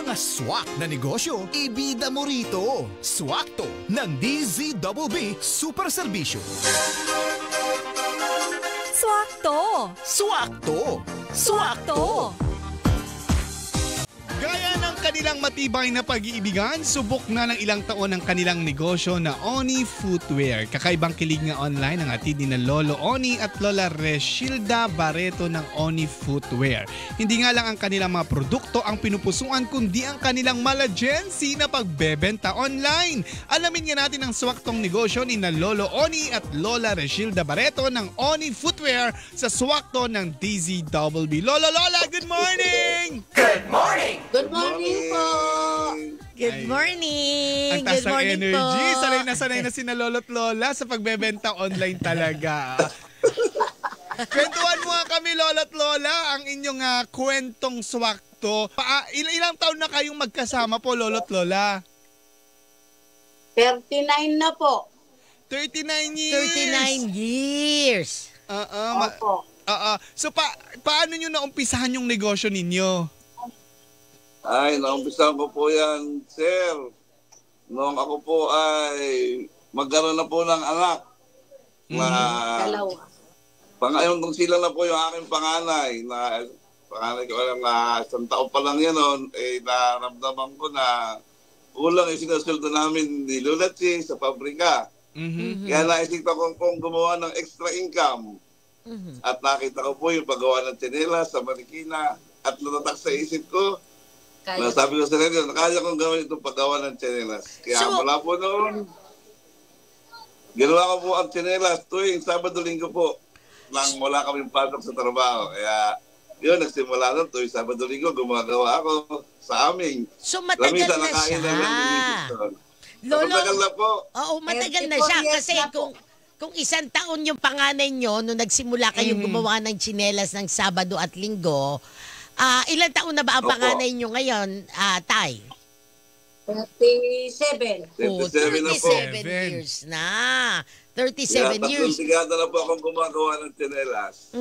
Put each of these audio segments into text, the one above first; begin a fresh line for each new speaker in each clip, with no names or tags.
mga swak na negosyo, ibida mo rito. Swakto ng DZBB Super Serbisyo.
Swakto!
Swakto!
Swakto!
Gaya ng kanilang matibay na pag-iibigan, subok na ng ilang taon ang kanilang negosyo na Oni Footwear. Kakaibang kilig nga online ang atid ni na Lolo Oni at Lola Reshilda Barreto ng Oni Footwear. Hindi nga lang ang kanilang mga produkto ang pinupusuan, kundi ang kanilang malagency na pagbebenta online. Alamin nga natin ang swaktong negosyo ni na Lolo Oni at Lola Reshilda Barreto ng Oni Footwear sa swakto ng DZBB. Lola, good morning!
Good morning!
Good morning po!
Good morning!
Ang taas
Good
ng
morning
energy.
po!
Sanay na sina Lolo't Lola sa pagbebenta online talaga. Kwentuhan mo nga kami, Lolo't Lola, ang inyong kwentong swakto. Ilang taon na kayong magkasama po, Lolo't Lola?
39 na po.
39 years!
39 years!
Opo.
So, paano nyo naumpisahan yung negosyo ninyo?
Ay, naumpisahan ko po yan, sir. Noong ako po ay magkaroon na po ng anak.
Dalawa.
Yung sila na po yung aking panganay. Panganay ko lang na isang taon pa lang yan noon. Naramdaman ko na kulang yung sinusuldo namin ni Lulatsi sa pabrika. Kaya naisip ko kung gumawa ng extra income. At nakita ko po yung paggawa ng tsinelas sa Marikina. At natatak sa isip ko, sabi ko sa rin, kaya kong gawin itong paggawa ng tsinelas. Kaya mula po noon, ginawa ko po ang tsinelas tuwing Sabado-Linggo po nang wala kaming pasok sa trabaho. Kaya yun, nagsimula nun tuwing Sabado-Linggo, gumagawa ako sa amin.
So matagal na siya. Lolo,
matagal na po.
Oo, matagal na siya. Kasi kung isang taon yung panganay nyo, nung nagsimula kayong gumawa ng tsinelas ng Sabado at Linggo, ilang taon na ba ang panganay nyo ngayon, Tay?
37.
37 na po.
37 years na. 37 years.
Tatlong na po akong gumagawa ng tsinelas.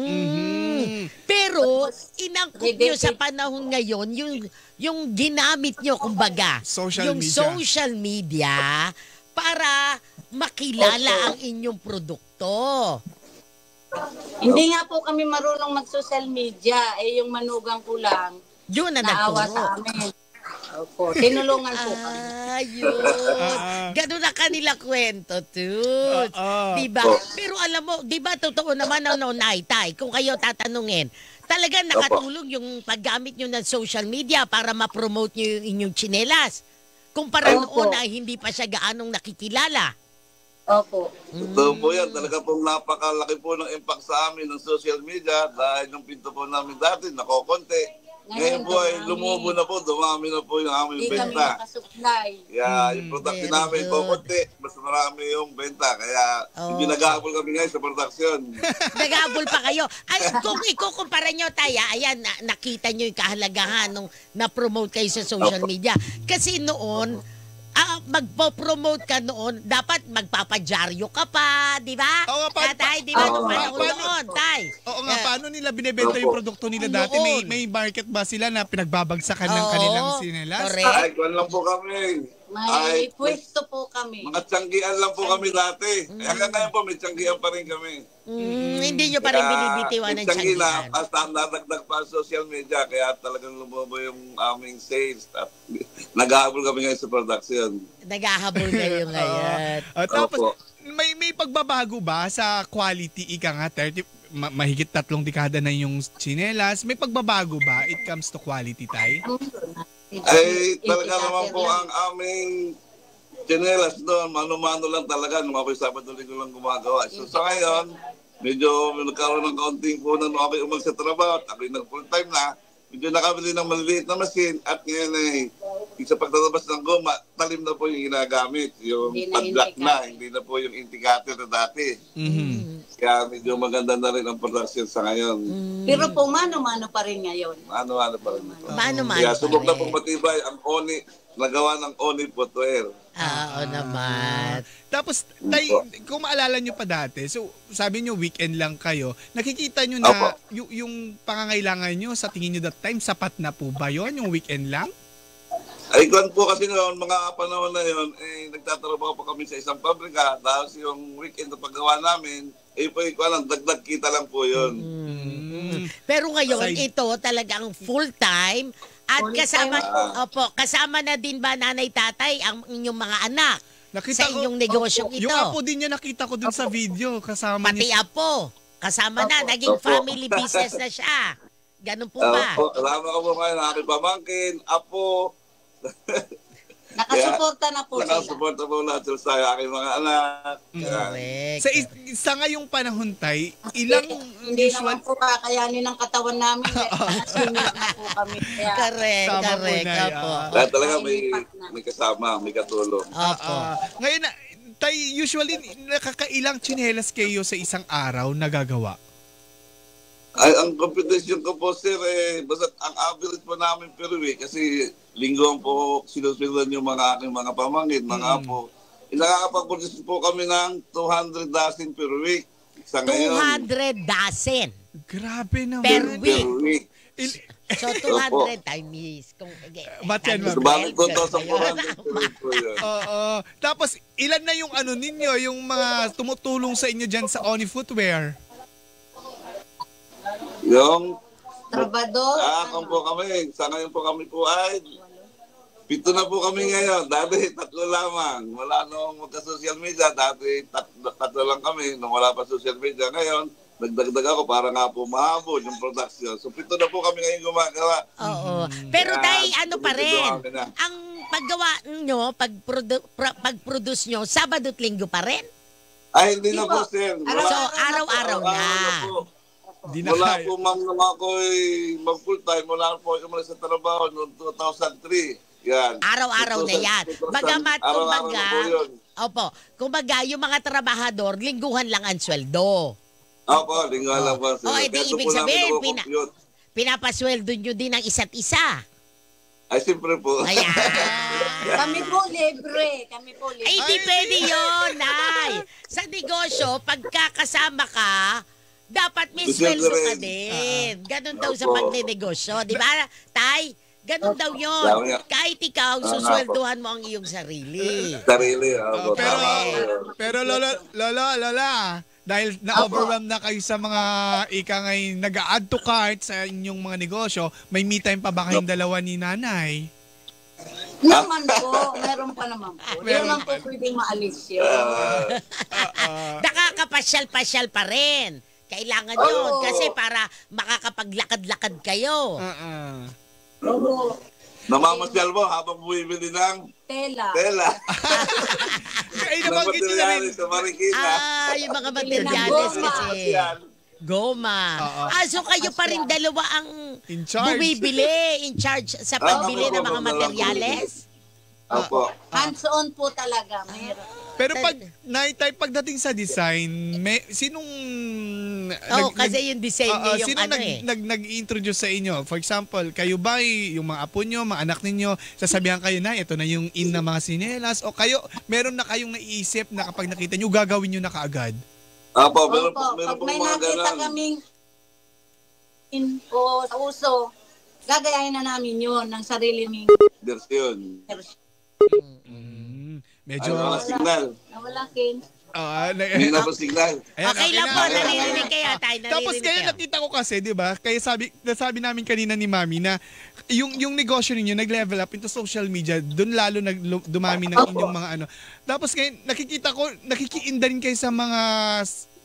Pero, inangkot nyo sa panahon ngayon, yung ginamit nyo, kumbaga, yung social media para makilala ang inyong produkto.
Hindi nga po kami marunong mag-social media. Yung manugang ko lang.
Yun na
naawa
nagturo.
sa amin. Opo. Tinulungan po kami.
Yun. Ganun na kanila kwento, too. Diba? Pero alam mo, diba totoo naman Tay, kung kayo tatanungin, talagang nakatulong yung paggamit nyo ng social media para ma-promote nyo yung inyong tsinelas. Kumpara noon na hindi pa siya gaanong nakikilala.
Opo.
Totoo po yan. Talaga pong napakalaki po ng impact sa amin ng social media dahil yung pinto po namin dati nakokonti. Ngayon po ay lumubo na po, dumami na po yung aming benta.
Hindi kami makasupply.
Kaya yung production namin kukunti, mas marami yung benta. Kaya hindi nag-aabol kami ngayon sa production.
Nag-aabol pa kayo. Ay, kung ikukumpara nyo, Tay, ayan, nakita nyo yung kahalagahan nung na-promote kayo sa social media. Kasi noon, magpo-promote ka noon, dapat magpapadyaryo ka pa, di ba?
Oo nga,
Tay, di ba? Noon, Tay.
Oo nga, paano nila binibenta yung produkto nila dati? May market ba sila na pinagbabagsakan ng kanilang tsinelas?
Correct.
Ay, kwan lang po kami.
May pwesto po kami.
Mga tiyanggian lang po kami dati. Hanggang ngayon po, may tiyanggian pa rin kami.
Hindi nyo pa rin binibitiwan ng tiyanggian.
Basta nadagdag pa ang social media, kaya talagang lumobo yung aming sales. At nag-ahabol kami ngayon sa production.
Nag-ahabol kayo ngayon.
Tapos, may pagbabago ba sa quality? Ika nga, 30, mahigit 3 dekada na yung tsinelas. May pagbabago ba? It comes to quality, Tay?
Ay, talaga naman po ang aming tsinelas doon. Mano-mano lang talaga. Nung ako'y Sabado-Linggo lang gumagawa. So sa ngayon, medyo nagkaroon ng kaunting po na nung ako'y umalis sa trabaho at ako'y nag-full-time na. Medyo nakabili ng maliliit na machine at ngayon ay sa pagtatabas ng goma, talim na po yung ginagamit. Yung padlock na, hindi na po yung indicator na dati. Kaya medyo maganda na rin ang production sa ngayon.
Pero po, mano-mano pa rin ngayon.
Mano-mano pa rin.
Mano-mano
Kaya subok
pa
na
rin.
pong matibay ang Oni, nagawa ng Oni Footwear.
Oo naman.
Tapos, Tay, kung maalala nyo pa dati, so sabi nyo weekend lang kayo, nakikita nyo na yung pangangailangan nyo sa tingin nyo that time, sapat na po ba yun, yung weekend lang?
Ay, kwan po kasi noon, mga panahon na yun, nagtatrabaho pa kami sa isang pabrika. Tapos yung weekend na paggawa namin, po dagdag kita lang po yun.
Pero ngayon, ito talagang full-time at kasama na din ba nanay-tatay ang inyong mga anak sa inyong negosyong ito?
Yung apo din niya nakita ko dun sa video. Kasama
pati apo, kasama na, naging family business na siya. Ganun po ba?
Kasama ko po ngayon, aking pamangkin, apo.
Nakasuporta na po sila.
Nakasuporta po lahat sa aking mga anak.
Correct.
Sa ngayong panahon, Tay, ilang
Hindi naman po kakayanin ng katawan namin. Senior na po kami.
Correct.
Dahil talaga may kasama, may katulong.
Ngayon, Tay, usually nakakailang tsinelas kayo sa isang araw nagagawa?
Ay, ang competition ko po, sir, basta ang average po namin per week, kasi lingguan po sinusundan yung mga aking mga pamangkin, mga apo. Nakakapag-produce po kami ng 200 dozen per week. Sa ngayon.
200 dozen?
Grabe naman.
Per week. So, 200 times.
Ba't yan, ma'am?
Balik ko to sa 400 per week po yun.
Tapos, ilan na yung ano ninyo, yung mga tumutulong sa inyo dyan sa Oni Footwear?
Yung
Trabador.
kung po kami, sa ngayon po kami po ay 7 na po kami ngayon. Dati 3 lamang. Wala nung magka-social media. Dati 3 lang kami nung wala pa social media. Ngayon, nagdagdag ako para nga po mahabol yung production. So 7 na po kami ngayon gumagawa.
Oo. Pero Tay, ano pa rin? Ang paggawa nyo, pag-produce nyo, Sabado at Linggo pa rin?
Ay, hindi na po, sir.
So, araw-araw na.
Wala po, ma'am, nung ako'y mag-full time. Wala po ako sa trabaho noong 2003. Yan.
Araw-araw na yan. Bagamat, kumbaga, yung mga trabahador, lingguhan lang ang sweldo.
Opo, lingguhan lang po.
Di ibig sabihin, pinapasweldo nyo din ang isa't isa.
Ay, siyempre po.
Ayan.
Kami po libre.
Ay, di pwede yun, Nay. Sa negosyo, pagkakasama ka, dapat may sweldo ka din. Ganon daw sa pagnenegosyo. Di ba, Tay? Ganon daw yun. Kahit ikaw, susweldohan mo ang iyong sarili.
Pero Lola, dahil na-overwhelm na kayo sa mga ngay nag-add to cart sa inyong mga negosyo, may me time pa ba kayong dalawa ni Nanay?
Naman po, meron pa naman po. Hindi naman po pwedeng maalis yun.
Nakakapasyal-pasyal pa rin. Kailangan yun kasi para makakapaglakad-lakad kayo.
Namamasyal mo habang bumibili ng
tela.
Ay, nabanggit nyo na rin.
Sa Marikina.
Yung mga materyales kasi. Goma. So kayo pa rin dalawa ang bumibili, in charge sa pagbili ng mga materyales?
Opo.
Hands-on po talaga. Meron.
Pero pagdating sa design, sinong
kasi yung design niyo yung
nag-introduce sa inyo? For example, kayo ba yung mga apo nyo, mga anak ninyo, sasabihan kayo na ito na yung in na mga sinelas, o kayo meron na kayong naiisip na kapag nakita nyo, gagawin nyo na kaagad?
Opo, meron
pag
po
may
mga
nakita
ganon.
kaming info sa uso, gagayahin na namin yun ng sarili ng
version.
Medyo
wala signal.
Nawala kin.
Hindi na po signal.
Okay lang po, naririnig kayo, Tay.
Tapos kaya nakita ko kasi, di ba? Kaya sabi namin kanina ni Mami na yung negosyo ninyo nag-level up into social media, doon lalo dumami ng inyong mga ano. Tapos kaya nakikita ko, nakikiinda rin kayo sa mga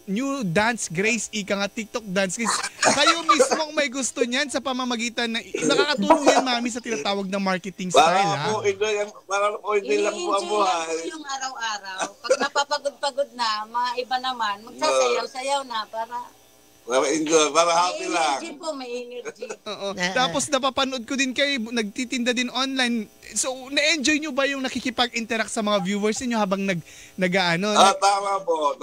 new dance, Grace Ika nga, TikTok dance. Kayo mismo may gusto niyan sa pamamagitan na nakakatulong yan, Mami, sa tinatawag na marketing style, ha?
Para po enjoy lang po ang buhay.
Yung araw-araw. Pag napapagod-pagod na, mga iba naman, magsasayaw-sayaw na para
enjoy, para happy lang.
May energy po, may energy.
Tapos napapanood ko din kayo, nagtitinda din online. So, na-enjoy nyo ba yung nakikipag-interact sa mga viewers niyo habang nag-ano?
Tama po.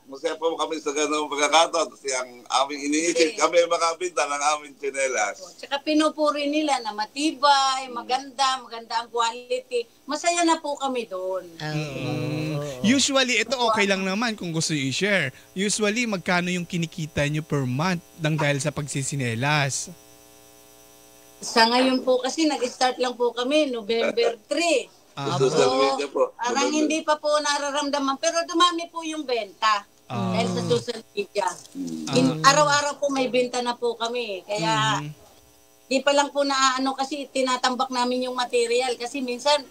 Masaya po kami sa ganung pagkakataon kasi ang aming iniisip, kami makabinta ng aming tsinelas.
Tsaka pinupuri nila na matibay, maganda ang quality. Masaya na po kami doon.
Usually, ito okay lang naman kung gusto i-share. Usually, magkano yung kinikita nyo per month nang dahil sa pagsisinelas?
Sa ngayon po kasi nag-start lang po kami November 3.
Sa social media po.
Parang hindi pa po nararamdaman pero dumami po yung benta. Dahil sa social media. Araw-araw po may benta na po kami. Kaya di pa lang po naaano kasi tinatambak namin yung material kasi minsan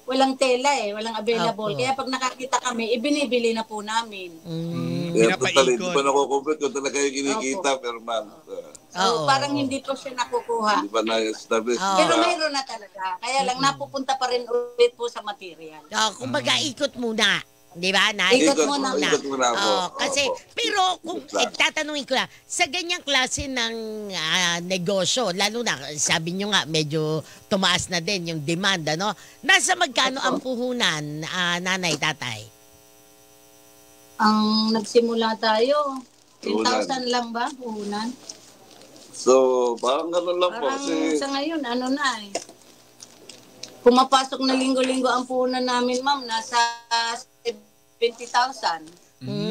walang tela walang available. Kaya pag nakakita kami, ibinibili na po namin.
Kaya totally, hindi pa nakukumpit kung talaga yung kinikita, pero
parang hindi po siya nakukuha.
Hindi pa na-establish.
Pero mayroon na talaga. Kaya lang napupunta pa rin ulit po sa material.
Kumbaga ikot muna. Di ba, Nay?
Ikot muna.
Ikot muna po.
Kasi, pero kung tatanungin ko lang, sa ganyang klase ng negosyo, lalo na, sabi nyo nga, medyo tumaas na din yung demand, ano? Nasa magkano ang puhunan, nanay, tatay?
Ang nagsimula tayo, 10,000 lang ba puhunan?
So, parang gano'n lang po.
Parang
Kasi,
sa ngayon, ano na pumapasok na linggo-linggo ang puhunan namin, ma'am, nasa 70,000.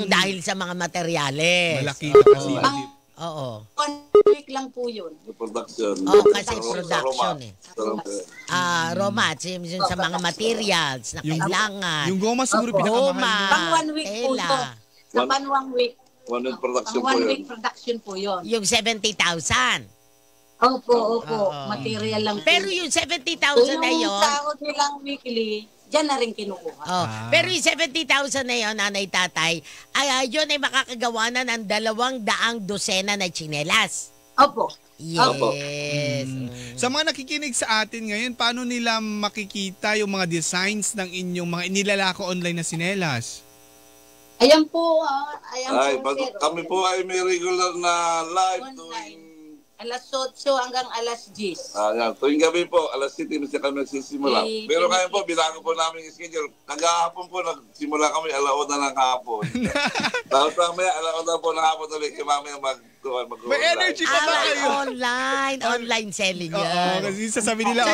Dahil sa mga materyales.
Malaki na kasi.
Oo.
1 week lang po yun.
production.
Kasi production raw mats, yung sa mga materials na kailangan.
Yung goma siguro pinakamahal.
Goma,
Pang 1 week po
tela.
to. Sa pan 1 week.
One week production
Pang
po
1
yun.
week production po yun.
Yung 70,000.
Opo. Material lang po.
Pero yung 70,000 na
yung
yun,
sahod nilang weekly, dyan na rin kinukuha.
pero yung 70,000 na yun, nanay, tatay, yun ay makakagawa na ng 200 dosena na tsinelas.
Opo.
Yes.
Sa mga nakikinig sa atin ngayon, paano nila makikita yung mga designs ng inyong mga inilalako online na sinelas?
Ayan po, sir.
Kami po ay may regular na live tuwing
alas 8 hanggang alas 10.
yan. Tuwing gabi po, alas 7 na siya kami nagsisimula. Pero ngayon po, binago po namin yung schedule. Kagahapon po, nagsimula kami alaon na ng hapon. Tapos mamaya, alaon na po ng hapon ulit. Kaya mamaya mag-online.
May energy pa ba kayo?
Online selling yan.
Oo, kasi sasabi nila,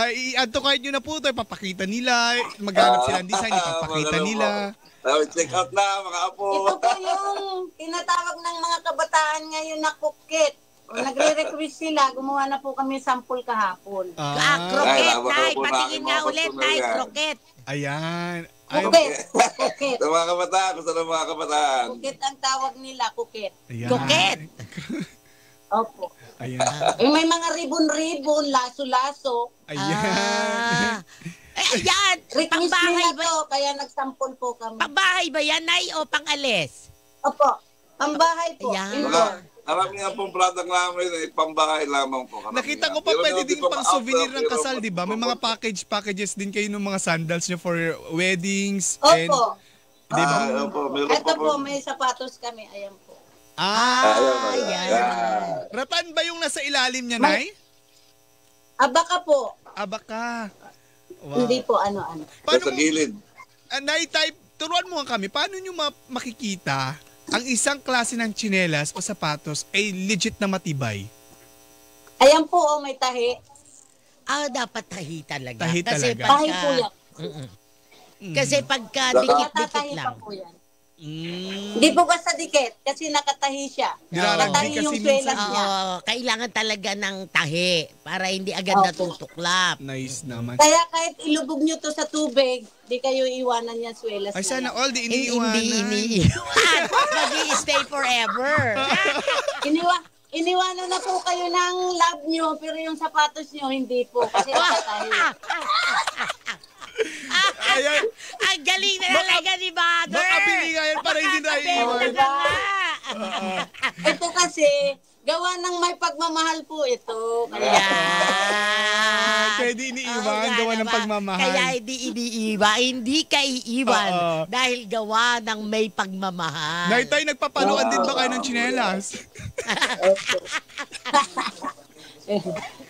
i-add to cart nyo na po ito, ipapakita nila, maghanap sila ng design, ipapakita nila.
Check out na, mga apo.
Ito po yung tinatawag ng mga kabataan ngayon na kukit. O nagre-request sila, gumawa na po kami sample kahapon.
Croquette, Nay. Patingin nga ulit, Nay. Croquette.
Ayan.
Kukit.
Sa mga kabataan, gusto ng mga kabataan.
Kukit ang tawag nila, kukit.
Ayan.
Croquette.
Opo.
Ayan.
May mga ribon-ribon, laso-laso.
Ayan.
Ayan.
Request
Pangbahay
nila
ba?
to, kaya nagsample po kami.
Pangbahay ba yan, Nay, o pangalis?
Opo. Pambahay po.
Ayan.
Indoor.
Marami nga pong product namin ay pambahay lamang po.
Nakita ko pa pwede din pang souvenir ng kasal, di ba? May mga packages din kayo ng mga sandals nyo for weddings.
Opo.
Di ba?
Ito po, may sapatos kami. Ayan po.
Ayan.
Ratan ba yung nasa ilalim niya, Nay?
Abaka po.
Abaka. Wow.
Hindi po ano-ano.
Sa gilid.
Nay, turuan mo nga kami, paano nyo makikita ang isang klase ng tsinelas o sapatos ay legit na matibay?
Ayan po, may tahi.
Dapat tahi talaga.
Tahi
Kasi
talaga.
Tahi po yan.
Kasi pagka dikit-dikit
Nakatahi
lang.
pa po yan. Hindi po basta dikit kasi nakatahi siya.
Nilalagdi
Nakatahi
kasi
yung
minsan.
swelas niya.
Kailangan talaga ng tahi para hindi agad natutuklap.
Nice naman.
Kaya kahit ilubog nyo to sa tubig, di kayo iwanan yan swelas
Ay,
niya.
sana all di
Hindi
iniiwanan.
iniiwan. Mag-i-stay forever.
Iniwanan na po kayo ng love nyo, pero yung sapatos nyo, hindi po. Kasi nakatahi.
Ayan.
Ang galing na talaga ni Mother.
Makabili nga yan para hindi na iiwan.
Makakabenta ka nga.
Ito kasi, gawa ng may pagmamahal po ito.
Ayan.
Pwede iniiwan,
Oo nga
gawa ng
naman.
pagmamahal.
Kaya hindi iniiwan, hindi ka iiwan dahil gawa ng may pagmamahal.
Nay, tay, nagpapaluan din ba kayo ng tsinelas?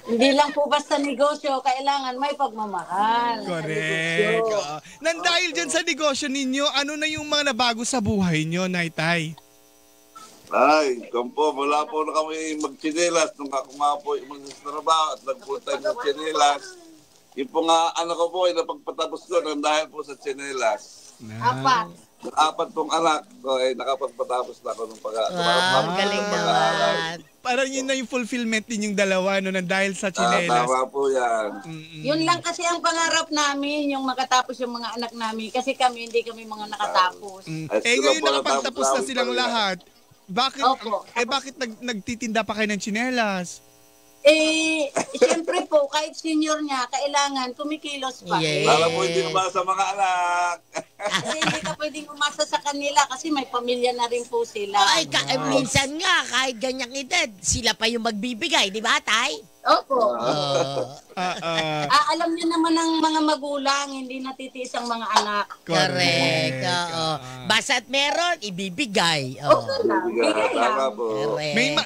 Hindi lang po basta negosyo, kailangan may pagmamahal.
Correct. Nang dahil dyan sa negosyo ninyo, ano na yung mga nabago sa buhay nyo, Nay, tay?
Ay, kampo, wala po na kami magchinelas nung ako nga po magsatrabaho at nag-full time sa chinelas. Yung po nga, ko po ay napagpatapos ko nang dahil po sa chinelas.
Apat.
4 pong anak ko ay nakapagpatapos na ako ng
Wow, galing naman.
parang yun na yung fulfillment din yung dalawa, no, nang dahil sa tsinelas.
Tama po yan.
Yun lang kasi ang pangarap namin, yung makatapos yung mga anak namin. Kasi kami, hindi kami mga nakatapos.
Ngayon nakapagtapos na silang lahat. Bakit,
Opo.
bakit nagtitinda pa kayo ng tsinelas?
Siyempre po, kahit senior niya, kailangan kumikilos pa.
Yes.
Para po hindi naman sa mga anak.
Kasi hindi ka pwedeng umasa sa kanila kasi may pamilya na rin po sila.
Minsan nga, kahit ganyang edad, sila pa yung magbibigay, di ba, Tay?
Opo.
Oo.
Alam niyo naman ng mga magulang, hindi natitiis ang mga anak.
Correct. Oo. Basta't meron, ibibigay. Oo.
Bigay
Tama
lang.
po.
Correct.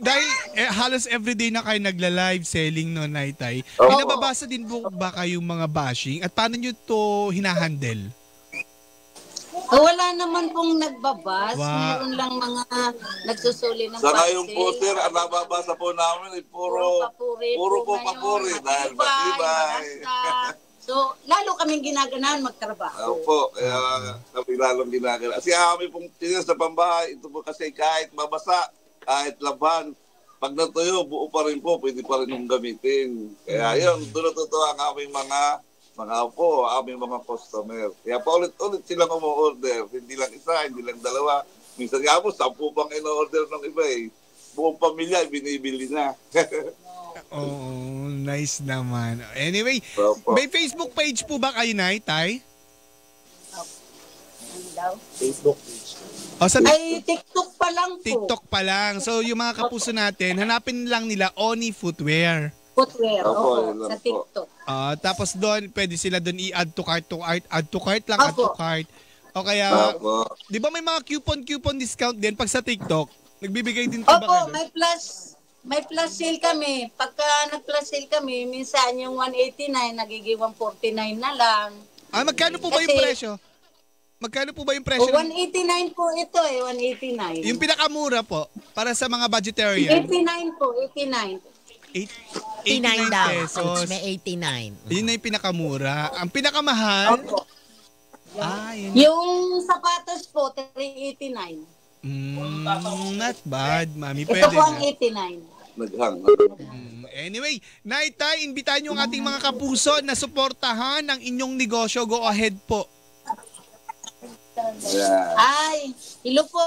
Dahil halos everyday na kayo nagla-live selling, no, Naytay,
Opo.
may nababasa din po ba kayong mga bashing? At paano nyo to hinahandle?
Wala naman pong nagbabas.
Wow.
Meron lang mga nagsusuli ng
Saka yung
parcel.
poster, ang nababasa po namin, puro po papuri dahil matibay.
So, lalo kaming ginaganahan magtrabaho.
Opo, kaya kami lalong ginagana. Kasi kami pong tinis sa pambahay, ito po kasi kahit mabasa, kahit laban, pag natuyo, buo pa rin po, pwede pa rin yung gamitin. Kaya yun, doon natutuwa ang aming mga po, aming mga customer. Kaya paulit-ulit silang umu-order. Hindi lang isa, hindi lang dalawa. Minsan nga po, 10 pang in-order ng iba eh. Buong pamilya, binibili na.
Oh, nice naman. Anyway,
Opo.
may Facebook page po ba kayo, Naytay?
Ano daw?
O sa
Ay, TikTok pa lang po.
TikTok pa lang. So yung mga kapuso natin, hanapin lang nila Oni Footwear.
Footwear,
Opo,
oo,
yun lang
sa
po.
TikTok.
Tapos doon, pwede sila doon i-add to cart, add to cart lang, add to
Opo.
cart. O kaya,
Opo.
di ba may mga coupon discount din pag sa TikTok? Nagbibigay din po ba
Opo,
kayo?
may plus sale kami. Pagka nag-plus sale kami, minsan yung 189, nagiging 149 na lang.
Magkano po ba yung
Kasi-
presyo? Magkano po ba yung
O,
presyo?
189 po ito 189.
Yung pinakamura po, para sa mga vegetarian.
89 po, 89.
89 daw.
pesos.
May 89.
Yun na yung pinakamura. Ang pinakamahal,
Opo.
yun.
Yung sapatos po, 389.
Not bad, mami.
Ito
Pwede
po ang
na.
89.
Naghang.
Anyway, Naytay, imbitahan yung ating mga kapuso na suportahan ang inyong negosyo. Go ahead po.
Yeah.
Ay, hello po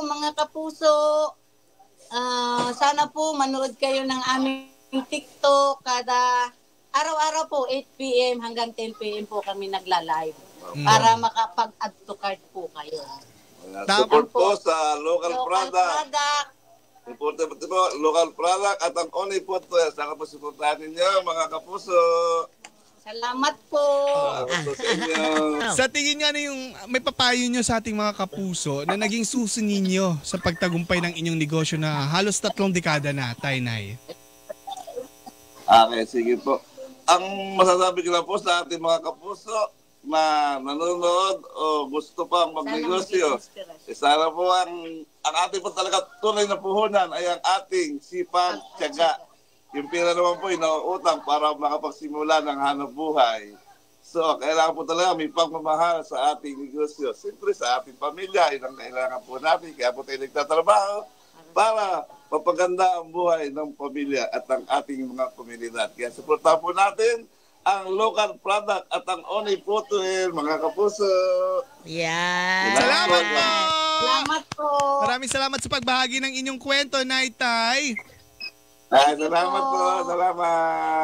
mga kapuso. Sana po manood kayo ng aming TikTok kada araw-araw po 8 p.m. hanggang 10 p.m. po kami nagla-live para makapag-add to cart po kayo.
Support po sa local
Local
product.
product.
Importante po, local product at ang Oni Footwear. Sana po supportahan ninyo mga kapuso.
Salamat po.
Salamat po sa inyo.
Sa tingin nga na yung may papayo nyo sa ating mga kapuso na naging susi ninyo sa pagtagumpay ng inyong negosyo na halos 3 dekada na, Taynay.
Okay, sige po. Ang masasabi ko lang po sa ating mga kapuso na nanonood o gusto pang magnegosyo, sana po ang ating po talaga tunay na puhunan ay ang ating sipag, tiyaga. Yung pera naman po, inuutang para makapagsimula ng hanap buhay. So, kailangan po talaga may pagmamahal sa ating negosyo. Siyempre, sa ating pamilya, yun ang kailangan po natin. Kaya po tayo nagtatrabaho para mapaganda ang buhay ng pamilya at ang ating mga komunidad. Kaya suportahan po natin ang local product at ang Oni Footwear, mga kapuso.
Yan.
Salamat po!
Salamat po.
Maraming salamat sa pagbahagi ng inyong kwento, Naytay.
Salamat po. Salamat.